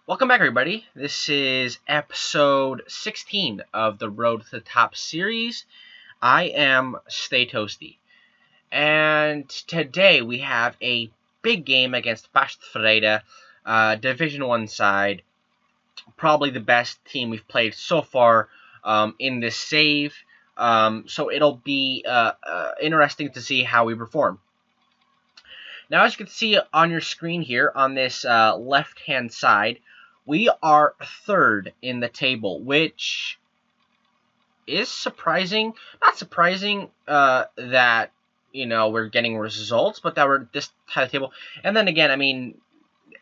Welcome back, everybody. This is episode 16 of the Road to the Top series. I am Stay Toasty. And today we have a big game against Fast Freire, Division 1 side. Probably the best team we've played so far in this save. So it'll be interesting to see how we perform. Now, as you can see on your screen here on this left-hand side, we are third in the table, which is surprising. Not surprising that, we're getting results, but that we're this high of the table. And then again, I mean,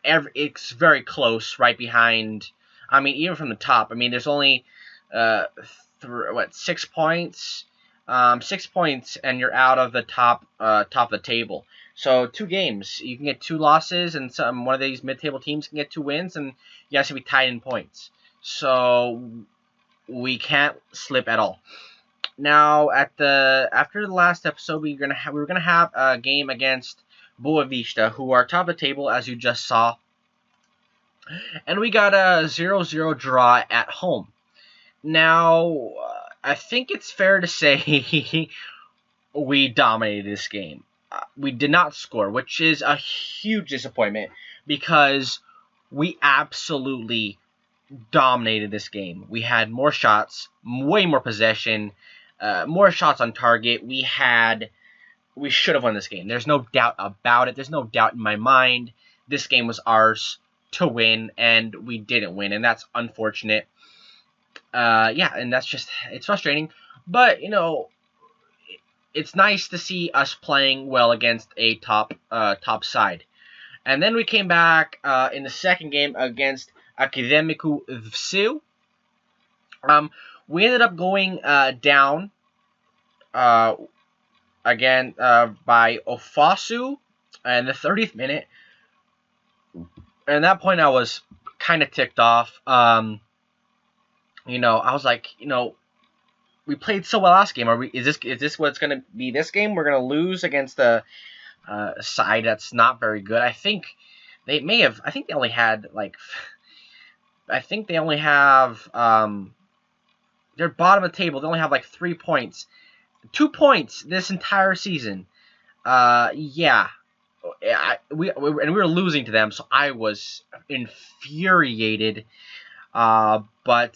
it's very close right behind. I mean, even from the top, I mean, there's only 6 points? 6 points, and you're out of the top of the table. So 2 games, you can get 2 losses, and one of these mid-table teams can get 2 wins, and you guys should be tied in points. So we can't slip at all. Now, after the last episode, we were gonna have a game against Boavista, who are top of the table, as you just saw, and we got a 0-0 draw at home. Now, I think it's fair to say we dominated this game. We did not score, which is a huge disappointment because we absolutely dominated this game. We had more shots, way more possession, more shots on target. We should have won this game. There's no doubt about it. There's no doubt in my mind. This game was ours to win, and we didn't win, and that's unfortunate. Yeah, and it's frustrating, but it's nice to see us playing well against a top side. And then we came back in the second game against Akademiku Vsu. We ended up going down again by Ofasu in the 30th minute. And at that point, I was kind of ticked off. I was like, we played so well last game. Is this what's going to be this game? We're going to lose against a side that's not very good. I think they may have. I think they only had they're bottom of the table. They only have 3 points, 2 points this entire season. Yeah. We were losing to them, so I was infuriated. But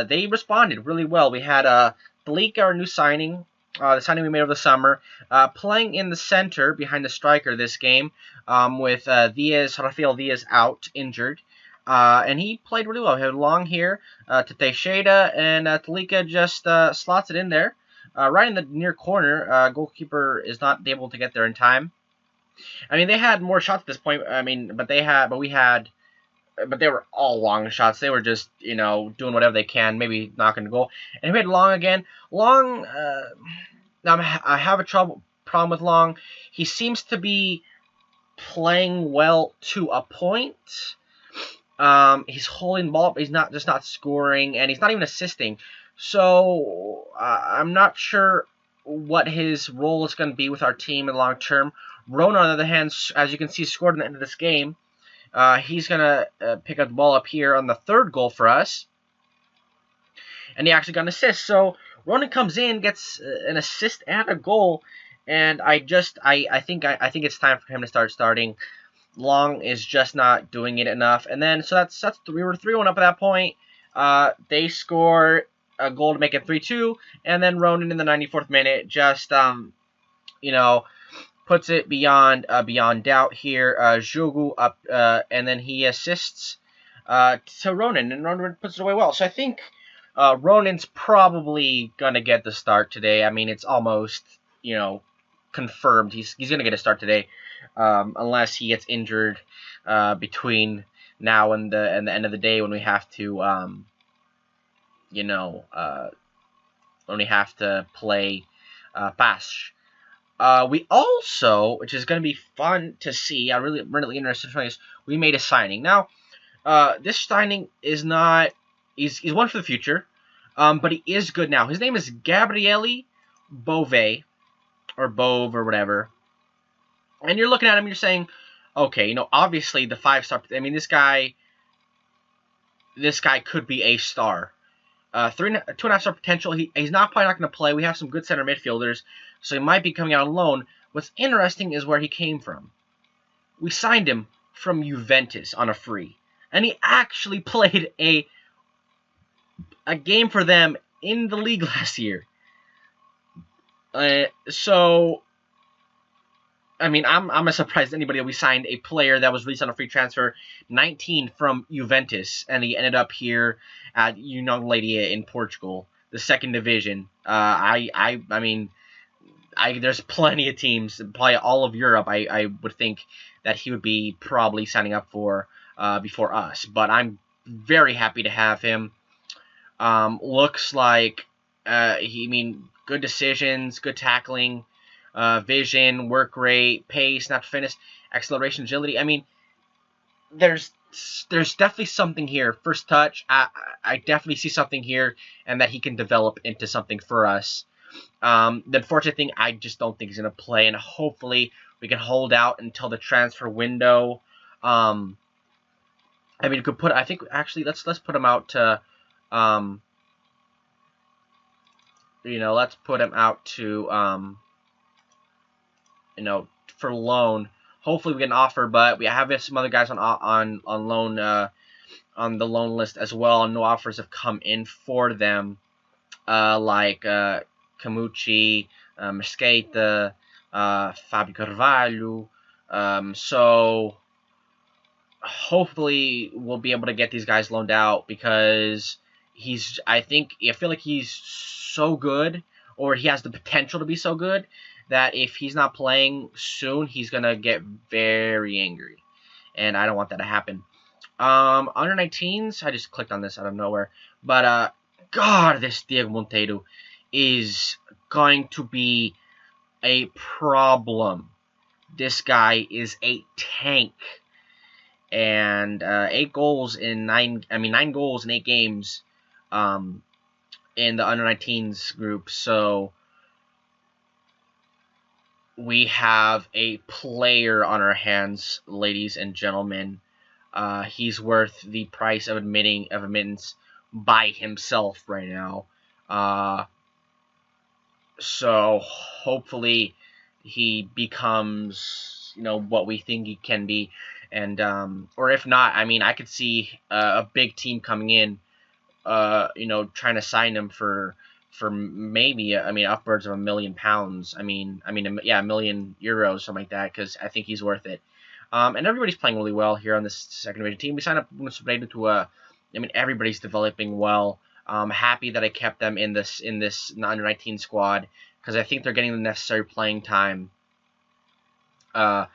they responded really well. We had Liga, our new signing, the signing we made over the summer, playing in the center behind the striker this game, with Rafael Diaz out, injured. And he played really well. He had long hair to Teixeira, and Talika just slots it in there, right in the near corner. Goalkeeper is not able to get there in time. I mean, they had more shots at this point. I mean, but they were all long shots. They were just, doing whatever they can, maybe knocking the goal. And we had Long again. Long, I have a problem with Long. He seems to be playing well to a point. He's holding the ball up, but he's not scoring, and he's not even assisting. So I'm not sure what his role is going to be with our team in the long term. Rona, on the other hand, as you can see, scored at the end of this game. He's going to pick up the ball up here on the third goal for us. And he actually got an assist. So Ronan comes in, gets an assist and a goal. And I think it's time for him to start starting. Long is just not doing it enough. And then, so we were 3-1 up at that point. They score a goal to make it 3-2. And then Ronan in the 94th minute just, puts it beyond doubt here. Jogu up, and then he assists to Ronan, and Ronan puts it away well. So I think Ronan's probably gonna get the start today. I mean, it's almost confirmed he's gonna get a start today, unless he gets injured between now and the end of the day when we have to when we have to play Pash. We also, which is going to be fun to see, I'm really interested in this, we made a signing. Now, this signing is not, he's one for the future, but he is good now. His name is Gabriele Bove, or Bove, or whatever. And you're looking at him and you're saying, okay, obviously the 5-star, I mean, this guy this guy could be a star. 2.5 star potential. He's probably not going to play. We have some good center midfielders, so he might be coming out on loan. What's interesting is where he came from. We signed him from Juventus on a free, and he actually played a game for them in the league last year. So, I mean, I'm surprised anybody that we signed a player that was released on a free transfer, 19 from Juventus, and he ended up here at União Leiria in Portugal, the second division. I mean, there's plenty of teams, probably all of Europe. I would think that he would be probably signing up for before us, but I'm very happy to have him. Looks like good decisions, good tackling, vision, work rate, pace, not finish, acceleration, agility. I mean, there's definitely something here. First touch, I definitely see something here, and that he can develop into something for us. The unfortunate thing, I just don't think he's going to play, and hopefully we can hold out until the transfer window. I mean, you could put. I think actually, let's put him out to. Let's put him out to. For loan. Hopefully we get an offer, but we have some other guys on loan on the loan list as well. No offers have come in for them, like Camucci, Mesquita, Fabio Carvalho. So hopefully we'll be able to get these guys loaned out, because I feel like he's so good, or he has the potential to be so good, that if he's not playing soon, he's going to get very angry. And I don't want that to happen. Under 19s, I just clicked on this out of nowhere. But, God, this Diego Monteiro is going to be a problem. This guy is a tank. And 9 goals in 8 games in the under 19s group. So we have a player on our hands, ladies and gentlemen. He's worth the price of admittance by himself right now. So hopefully he becomes, what we think he can be, and or if not, I mean, I could see a big team coming in, trying to sign him for maybe, upwards of £1 million. £1 million, something like that, because I think he's worth it. And everybody's playing really well here on this second division team. We signed up to everybody's developing well. I'm happy that I kept them in this under 19 squad, because I think they're getting the necessary playing time to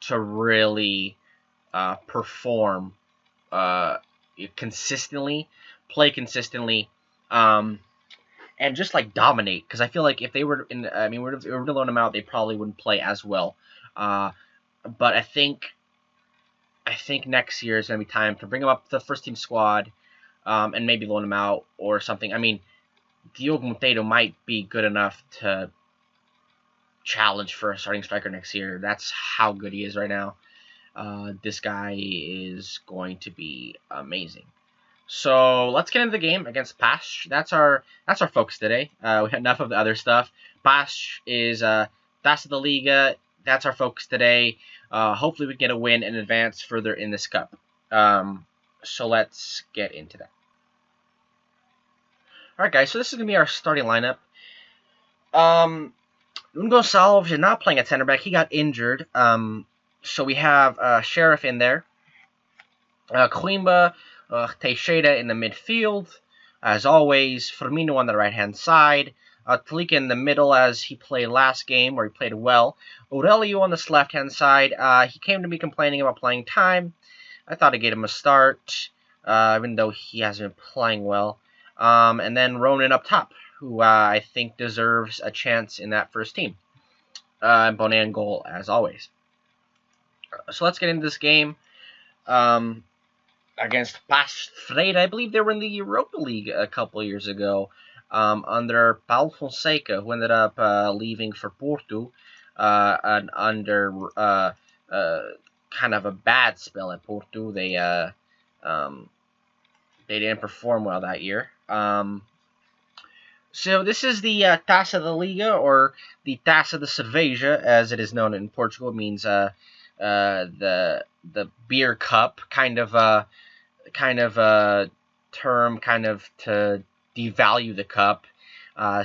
really perform consistently, play consistently, and just like dominate. Because I feel like if they were we were to loan them out, they probably wouldn't play as well. But I think next year is going to be time to bring them up to the first team squad, and maybe loan them out or something. I mean, Diogo Monteiro might be good enough to challenge for a starting striker next year. That's how good he is right now. This guy is going to be amazing. So let's get into the game against Pasch. That's our focus today. We had enough of the other stuff. Pasch is Taça da Liga. That's our focus today. Hopefully we get a win and advance further in this cup. So let's get into that. Alright, guys, so this is going to be our starting lineup. Gonçalves is not playing at center back. He got injured. So we have Sheriff in there. Coimbra, Teixeira in the midfield. As always, Firmino on the right-hand side. Taca in the middle, as he played last game, where he played well. Aurelio on this left-hand side. He came to me complaining about playing time. I thought I'd get him a start, even though he hasn't been playing well. And then Ronan up top, who I think deserves a chance in that first team. And Bonan goal, as always. So let's get into this game. Against Pasch Freire. I believe they were in the Europa League a couple years ago, under Paulo Fonseca, who ended up leaving for Porto, and under kind of a bad spell at Porto. They They didn't perform well that year. So this is the Taça da Liga, or the Taça de Cerveja, as it is known in Portugal. It means the beer cup, kind of a term, kind of to devalue the cup,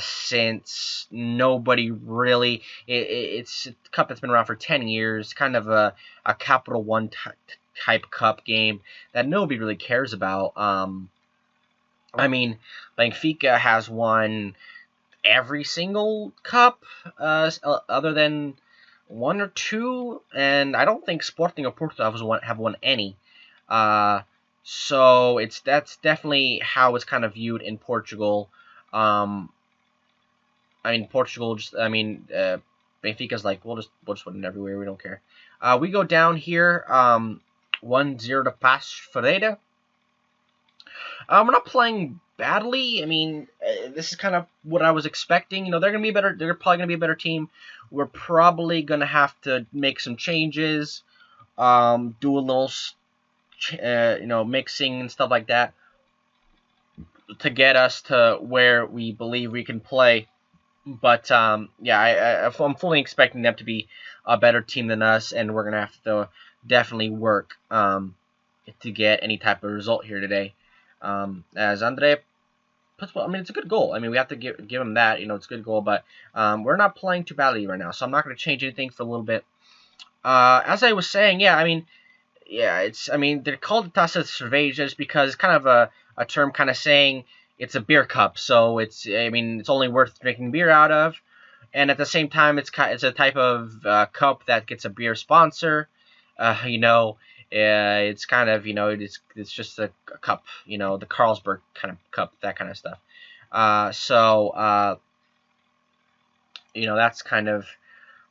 since nobody really. It's a cup that's been around for 10 years, kind of a Capital One type cup game that nobody really cares about. I mean, Benfica has won every single cup, other than one or two, and I don't think Sporting or Porto have won any. So that's definitely how it's kind of viewed in Portugal. Portugal just, Benfica's like, we'll just win it everywhere. We don't care. We go down here, 1-0 to Paços Ferreira. We're not playing badly. I mean, this is kind of what I was expecting. You know, they're gonna be better. They're probably gonna be a better team. We're probably gonna have to make some changes, do a little, mixing and stuff like that to get us to where we believe we can play. But yeah, I'm fully expecting them to be a better team than us, and we're gonna have to definitely work to get any type of result here today. As Andre puts, well, I mean, it's a good goal. I mean, we have to give him that. You know, it's a good goal, but we're not playing too badly right now, so I'm not going to change anything for a little bit. As I was saying, yeah, they're called Taça de Cerveja just because it's kind of a term kind of saying it's a beer cup, so it's only worth drinking beer out of, and at the same time, it's a type of cup that gets a beer sponsor. It's kind of, it's just a cup, the Carlsberg kind of cup, that kind of stuff. That's kind of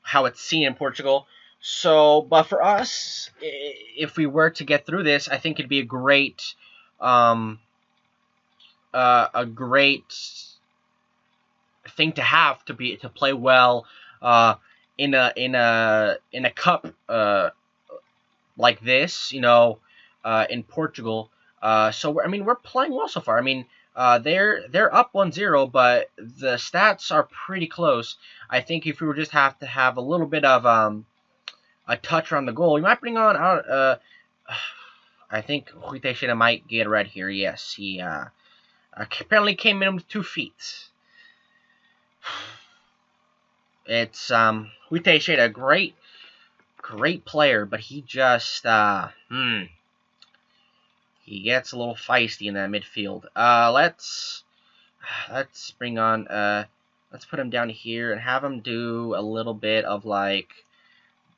how it's seen in Portugal. So, but for us, if we were to get through this, I think it'd be a great thing to have to play well in a cup like this, in Portugal. So we're playing well so far. They're up 1-0, but the stats are pretty close. I think if we would just have to have a little bit of a touch around the goal, we might bring on out. I think Rui Teixeira might get red here. Yes, he apparently came in with 2 feet. It's Rui Teixeira, great player, but he just he gets a little feisty in that midfield. Let's bring on let's put him down here and have him do a little bit of like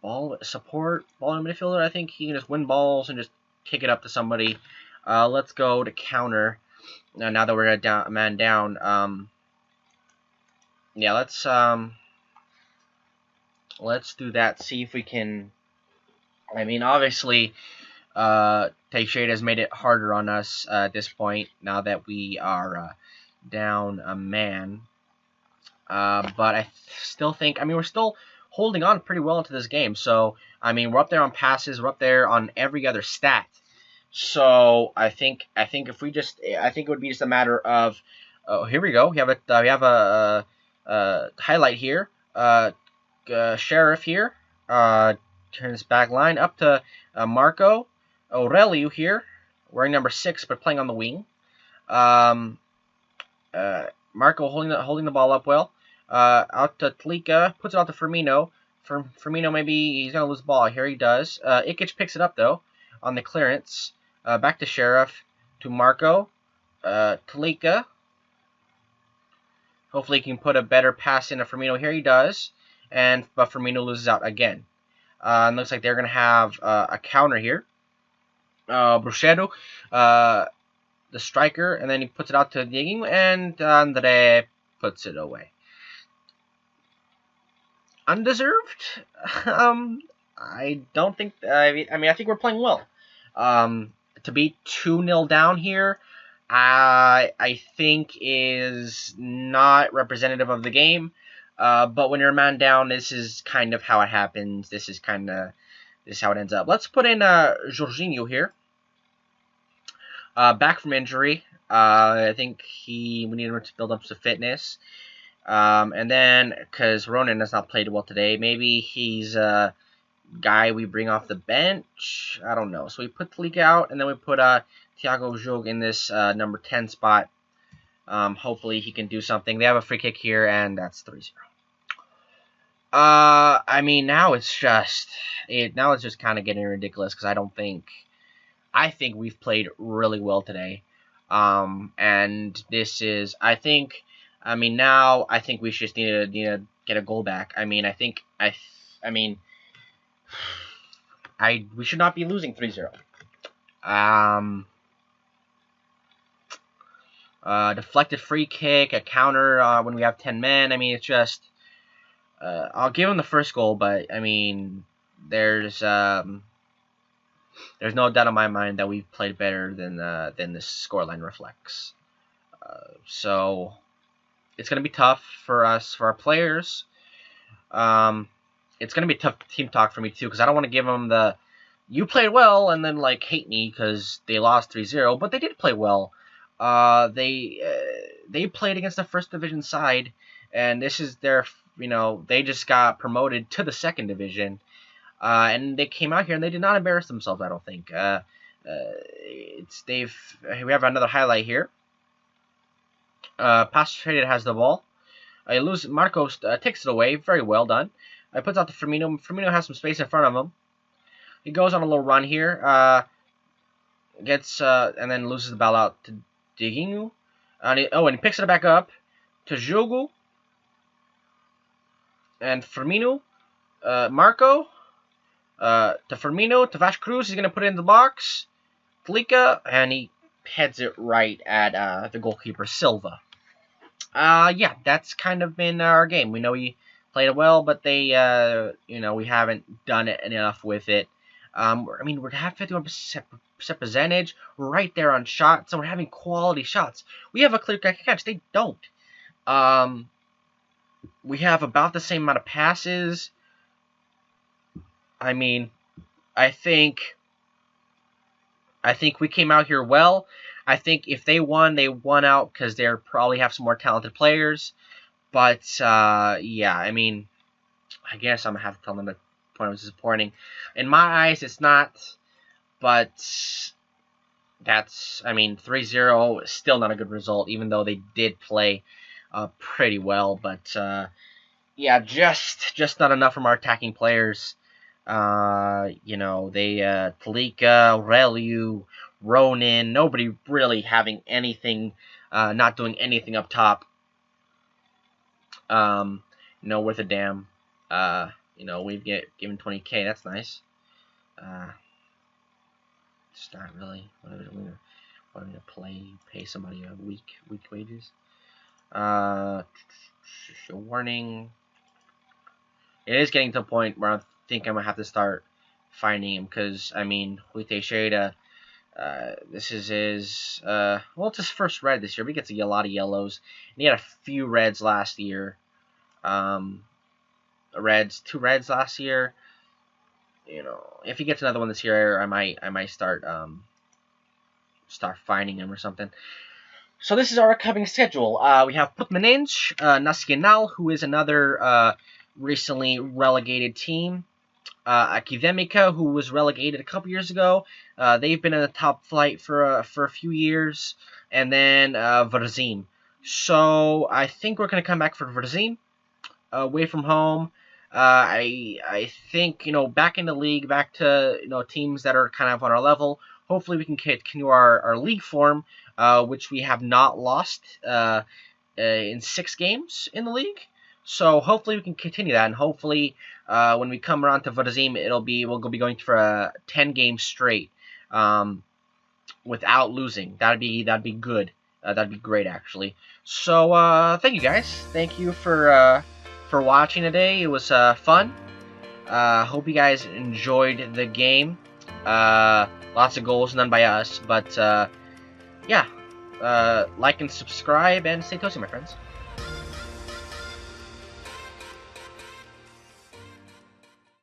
ball in midfielder. I think he can just win balls and just kick it up to somebody. Let's go to counter now that we're a man down. Yeah, let's do that. See if we can. Obviously, Teixeira has made it harder on us at this point. Now that we are down a man, but I still think. We're still holding on pretty well into this game. So we're up there on passes. We're up there on every other stat. So I think if we just, I think it would be just a matter of. Oh, here we go. We have a highlight here. Sheriff here. Turn his back line up to Marco Aurelio here, wearing number 6 but playing on the wing. Marco holding the ball up well. Out to Taca, puts it out to Firmino. Firmino, maybe he's gonna lose the ball. Here he does. Ikic picks it up though on the clearance. Back to Sheriff, to Marco. Taca. Hopefully he can put a better pass into Firmino. Here he does. But Firmino loses out again. And looks like they're going to have a counter here. Bruschedo, the striker, and then he puts it out to Diego, and Andre puts it away. Undeserved? I don't think. I think we're playing well. To be 2-0 down here, I think is not representative of the game. But when you're a man down, this is kind of how it happens. This is how it ends up. Let's put in Jorginho here. Back from injury. I think we need him to build up some fitness. And then, because Ronan has not played well today, maybe he's a guy we bring off the bench. I don't know. So we put Liga out, and then we put Thiago Jog in this number 10 spot. Hopefully he can do something. They have a free kick here, and that's 3-0. I mean, now it's just kind of getting ridiculous because I think we've played really well today. And this is, I mean, now I think we just need to get a goal back. I mean, we should not be losing 3-0. Deflected free kick, a counter when we have 10 men. I mean, it's just, I'll give him the first goal, but I mean, there's no doubt in my mind that we've played better than this scoreline reflects. So it's gonna be tough for us, for our players. It's gonna be tough team talk for me too, because I don't want to give them the "you played well" and then like hate me because they lost 3-0, but they did play well. They played against the first division side, and this is their, they just got promoted to the second division, and they came out here and they did not embarrass themselves. I don't think. We have another highlight here. Pass traded has the ball. Marcos takes it away. Very well done. Puts out to Firmino. Firmino has some space in front of him. He goes on a little run here. And then loses the ball out to Diguinho. And he picks it back up to Jogo. And Firmino. Marco. To Firmino. To Vash Cruz. He's going to put it in the box. Liga. And he heads it right at the goalkeeper, Silva. Yeah, that's kind of been our game. We know we played it well, but they, we haven't done it enough with it. I mean, we're at 51% percentage. We're right there on shots, so we're having quality shots. We have a clear catch. They don't. We have about the same amount of passes. I mean, I think we came out here well. I think if they won out because they probably have some more talented players. But, yeah, I mean, I guess I'm going to have to tell them that the point was disappointing. In my eyes, it's not. But that's, I mean, 3-0 is still not a good result, even though they did play pretty well. But, yeah, just not enough from our attacking players. Talika, Aurelio, Ronan, nobody really having anything, not doing anything up top. Worth a damn. We've given 20K. That's nice. It's not really. What are we gonna pay somebody a week wages? Warning. It is getting to a point where I think I'm gonna have to start finding him because I mean, Rui Teixeira. This is his, it's his first red this year, but he gets a lot of yellows. And he had a few reds last year. Two reds last year. If he gets another one this year, I might start finding him or something. So this is our upcoming schedule. We have Putmanense, Nacional, who is another recently relegated team. Academica, who was relegated a couple years ago. They've been in the top flight for a few years. And then Varzim. So I think we're going to come back for Varzim. Away from home. I think, back in the league, back to, teams that are kind of on our level. Hopefully we can continue our league form, which we have not lost in 6 games in the league. So hopefully we can continue that, and hopefully when we come around to Varzim, we'll be going for a 10 game straight without losing. That'd be good. That'd be great, actually. So thank you guys. Thank you for watching today. It was fun. Hope you guys enjoyed the game. Lots of goals, none by us, but yeah. Like and subscribe, and stay toasty, my friends.